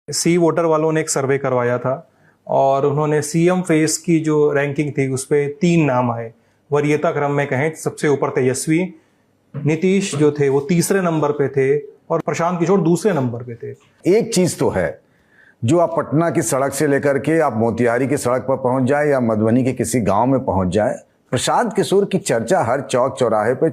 सी voter वालों ने एक सर्वे करवाया था और उन्होंने सीएम फेस की जो रैंकिंग थी उस पर 3 नाम आए। वरीयता क्रम में कहें सबसे ऊपर तेजस्वी, नीतीश जो थे वो तीसरे नंबर पे थे और प्रशांत किशोर दूसरे नंबर पे थे। एक चीज तो है, जो आप पटना की सड़क से लेकर के आप मोतिहारी की सड़क पर पहुंच जाए या मधुबनी के किसी गांव में पहुंच जाए, प्रशांत किशोर की चर्चा हर चौक चौराहे पे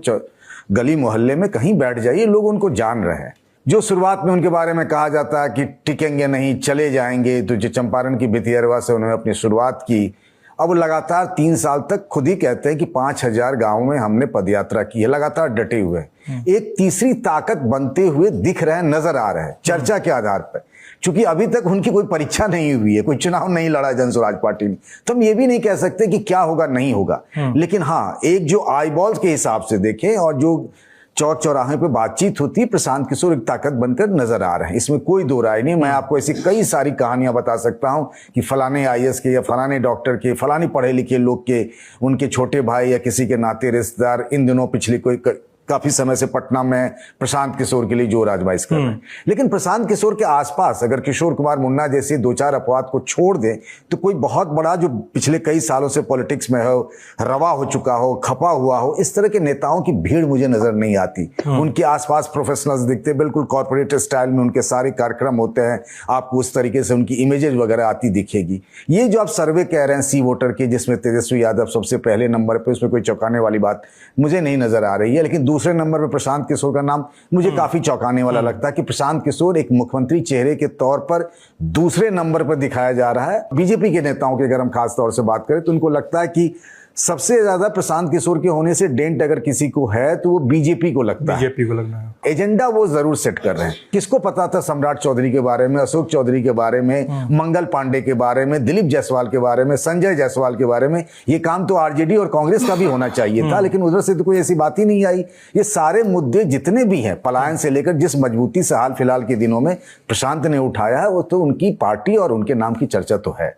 गली मोहल्ले में कहीं बैठ जाइए, लोग उनको जान रहे हैं। जो शुरुआत में उनके बारे में कहा जाता है कि टिकेंगे नहीं, चले जाएंगे, तो जो चंपारण की भितियरवा से उन्होंने अपनी शुरुआत की, अब लगातार 3 साल तक खुद ही कहते हैं कि 5000 गांवों में हमने पदयात्रा की है, लगातार डटे हुए। एक तीसरी ताकत बनते हुए दिख रहे हैं, नजर आ रहे हैं चर्चा के आधार पर। क्योंकि अभी तक उनकी कोई परीक्षा नहीं हुई है, कोई चुनाव नहीं लड़ा जन स्वराज पार्टी ने, तो हम ये भी नहीं कह सकते कि क्या होगा नहीं होगा। लेकिन हाँ, एक जो आईबॉल्स के हिसाब से देखें और जो चौक चौराहे पे बातचीत होती है, प्रशांत किशोर एक ताकत बनकर नजर आ रहे हैं, इसमें कोई दो राय नहीं। मैं आपको ऐसी कई सारी कहानियां बता सकता हूं कि फलाने आईएएस के या फलाने डॉक्टर के, फलाने पढ़े लिखे लोग के, उनके छोटे भाई या किसी के नाते रिश्तेदार इन दिनों पिछले काफी समय से पटना में प्रशांत किशोर के लिए जोर आजमाइश कर रहे हैं। लेकिन प्रशांत किशोर के आसपास अगर किशोर कुमार मुन्ना जैसे 2-4 अपवाद को छोड़ दें तो कोई बहुत बड़ा जो पिछले कई सालों से पॉलिटिक्स में हो, रवा हो चुका हो, खपा हुआ हो, इस तरह के नेताओं की भीड़ मुझे नजर नहीं आती। उनके आसपास प्रोफेशनल्स दिखते, बिल्कुल कॉर्पोरेट स्टाइल में उनके सारे कार्यक्रम होते हैं, आपको उस तरीके से उनकी इमेजेस वगैरह आती दिखेगी। ये जो आप सर्वे कह रहे हैं सी वोटर की, जिसमें तेजस्वी यादव सबसे पहले नंबर पर, उसमें कोई चौंकाने वाली बात मुझे नहीं नजर आ रही है। लेकिन दूसरे नंबर पे प्रशांत किशोर का नाम मुझे काफी चौंकाने वाला लगता है कि प्रशांत किशोर एक मुख्यमंत्री चेहरे के तौर पर दूसरे नंबर पर दिखाया जा रहा है। बीजेपी के नेताओं की अगर हम खास तौर से बात करें तो उनको लगता है कि सबसे ज्यादा प्रशांत किशोर के होने से डेंट अगर किसी को है तो वो बीजेपी को लगता है, बीजेपी को लगना है। एजेंडा वो जरूर सेट कर रहे हैं। किसको पता था सम्राट चौधरी के बारे में, अशोक चौधरी के बारे में, मंगल पांडे के बारे में, दिलीप जायसवाल के बारे में, संजय जायसवाल के बारे में। ये काम तो आरजेडी और कांग्रेस का भी होना चाहिए था, लेकिन उधर से तो कोई ऐसी बात ही नहीं आई। ये सारे मुद्दे जितने भी हैं, पलायन से लेकर जिस मजबूती से हाल फिलहाल के दिनों में प्रशांत ने उठाया है, वो तो उनकी पार्टी और उनके नाम की चर्चा तो है।